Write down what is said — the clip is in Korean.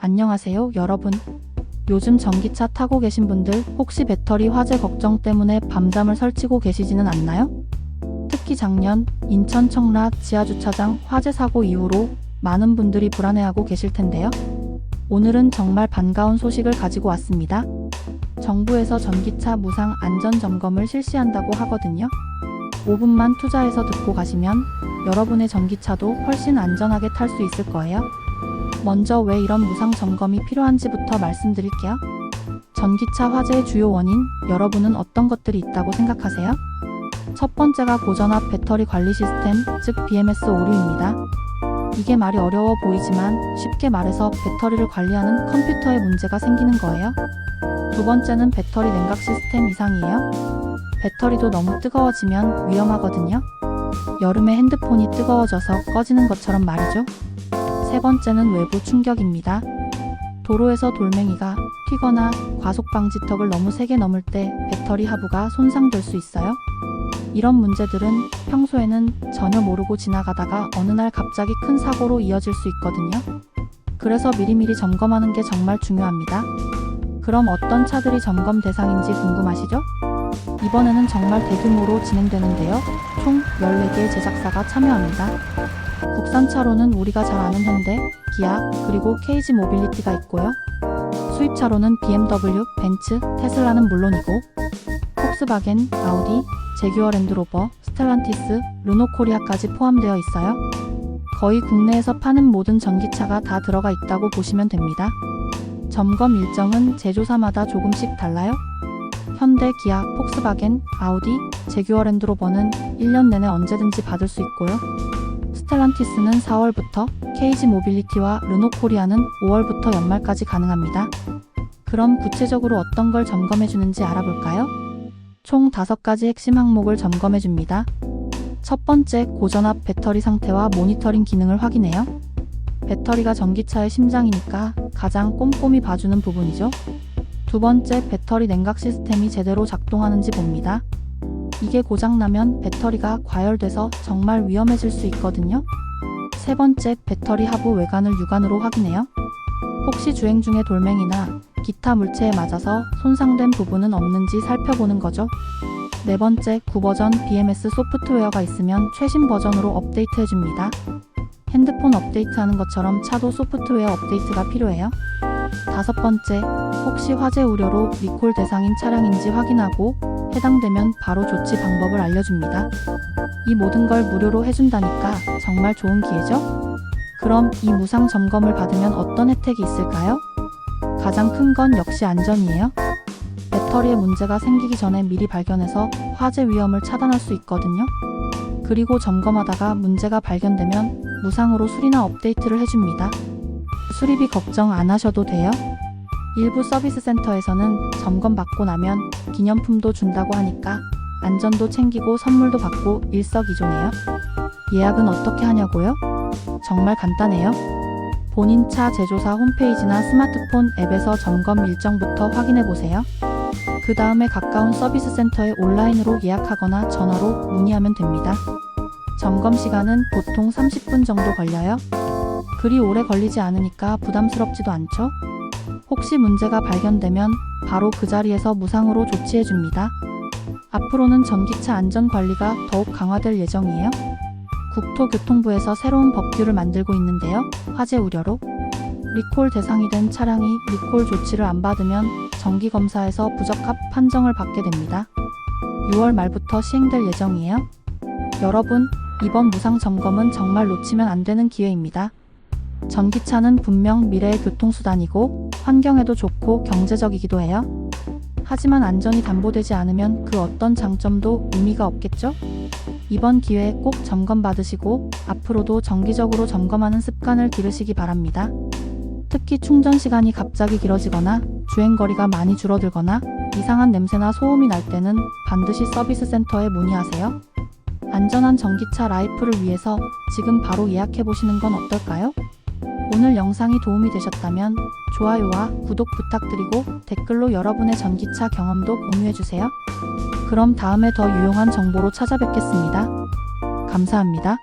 안녕하세요, 여러분. 요즘 전기차 타고 계신 분들 혹시 배터리 화재 걱정 때문에 밤잠을 설치고 계시지는 않나요? 특히 작년 인천 청라 지하주차장 화재 사고 이후로 많은 분들이 불안해하고 계실 텐데요. 오늘은 정말 반가운 소식을 가지고 왔습니다. 정부에서 전기차 무상 안전 점검을 실시한다고 하거든요. 5분만 투자해서 듣고 가시면 여러분의 전기차도 훨씬 안전하게 탈 수 있을 거예요. 먼저 왜 이런 무상 점검이 필요한지부터 말씀드릴게요. 전기차 화재의 주요 원인, 여러분은 어떤 것들이 있다고 생각하세요? 첫 번째가 고전압 배터리 관리 시스템, 즉 BMS 오류입니다. 이게 말이 어려워 보이지만 쉽게 말해서 배터리를 관리하는 컴퓨터에 문제가 생기는 거예요. 두 번째는 배터리 냉각 시스템 이상이에요. 배터리도 너무 뜨거워지면 위험하거든요. 여름에 핸드폰이 뜨거워져서 꺼지는 것처럼 말이죠. 세 번째는 외부 충격입니다. 도로에서 돌멩이가 튀거나 과속 방지턱을 너무 세게 넘을 때 배터리 하부가 손상될 수 있어요. 이런 문제들은 평소에는 전혀 모르고 지나가다가 어느 날 갑자기 큰 사고로 이어질 수 있거든요. 그래서 미리미리 점검하는 게 정말 중요합니다. 그럼 어떤 차들이 점검 대상인지 궁금하시죠? 이번에는 정말 대규모로 진행되는데요. 총 14개의 제작사가 참여합니다. 국산차로는 우리가 잘 아는 현대, 기아, 그리고 KG 모빌리티가 있고요. 수입차로는 BMW, 벤츠, 테슬라는 물론이고 폭스바겐, 아우디, 제규어 랜드로버, 스텔란티스, 르노 코리아까지 포함되어 있어요. 거의 국내에서 파는 모든 전기차가 다 들어가 있다고 보시면 됩니다. 점검 일정은 제조사마다 조금씩 달라요. 현대, 기아, 폭스바겐, 아우디, 제규어 랜드로버는 1년 내내 언제든지 받을 수 있고요. 스텔란티스는 4월부터, KG 모빌리티와 르노 코리아는 5월부터 연말까지 가능합니다. 그럼 구체적으로 어떤 걸 점검해 주는지 알아볼까요? 총 5가지 핵심 항목을 점검해 줍니다. 첫 번째, 고전압 배터리 상태와 모니터링 기능을 확인해요. 배터리가 전기차의 심장이니까 가장 꼼꼼히 봐주는 부분이죠. 두 번째, 배터리 냉각 시스템이 제대로 작동하는지 봅니다. 이게 고장나면 배터리가 과열돼서 정말 위험해질 수 있거든요. 세 번째, 배터리 하부 외관을 육안으로 확인해요. 혹시 주행 중에 돌멩이나 기타 물체에 맞아서 손상된 부분은 없는지 살펴보는 거죠. 네 번째, 9버전 BMS 소프트웨어가 있으면 최신 버전으로 업데이트해줍니다. 핸드폰 업데이트하는 것처럼 차도 소프트웨어 업데이트가 필요해요. 다섯 번째, 혹시 화재 우려로 리콜 대상인 차량인지 확인하고 해당되면 바로 조치 방법을 알려줍니다. 이 모든 걸 무료로 해준다니까 정말 좋은 기회죠? 그럼 이 무상 점검을 받으면 어떤 혜택이 있을까요? 가장 큰 건 역시 안전이에요. 배터리에 문제가 생기기 전에 미리 발견해서 화재 위험을 차단할 수 있거든요. 그리고 점검하다가 문제가 발견되면 무상으로 수리나 업데이트를 해줍니다. 수리비 걱정 안 하셔도 돼요. 일부 서비스 센터에서는 점검 받고 나면 기념품도 준다고 하니까 안전도 챙기고 선물도 받고 일석이조네요. 예약은 어떻게 하냐고요? 정말 간단해요. 본인 차 제조사 홈페이지나 스마트폰 앱에서 점검 일정부터 확인해보세요. 그 다음에 가까운 서비스 센터에 온라인으로 예약하거나 전화로 문의하면 됩니다. 점검 시간은 보통 30분 정도 걸려요. 그리 오래 걸리지 않으니까 부담스럽지도 않죠? 혹시 문제가 발견되면 바로 그 자리에서 무상으로 조치해줍니다. 앞으로는 전기차 안전관리가 더욱 강화될 예정이에요. 국토교통부에서 새로운 법규를 만들고 있는데요. 화재 우려로 리콜 대상이 된 차량이 리콜 조치를 안 받으면 정기검사에서 부적합 판정을 받게 됩니다. 6월 말부터 시행될 예정이에요. 여러분, 이번 무상 점검은 정말 놓치면 안 되는 기회입니다. 전기차는 분명 미래의 교통수단이고 환경에도 좋고 경제적이기도 해요. 하지만 안전이 담보되지 않으면 그 어떤 장점도 의미가 없겠죠? 이번 기회에 꼭 점검 받으시고 앞으로도 정기적으로 점검하는 습관을 기르시기 바랍니다. 특히 충전 시간이 갑자기 길어지거나 주행거리가 많이 줄어들거나 이상한 냄새나 소음이 날 때는 반드시 서비스 센터에 문의하세요. 안전한 전기차 라이프를 위해서 지금 바로 예약해보시는 건 어떨까요? 오늘 영상이 도움이 되셨다면 좋아요와 구독 부탁드리고 댓글로 여러분의 전기차 경험도 공유해주세요. 그럼 다음에 더 유용한 정보로 찾아뵙겠습니다. 감사합니다.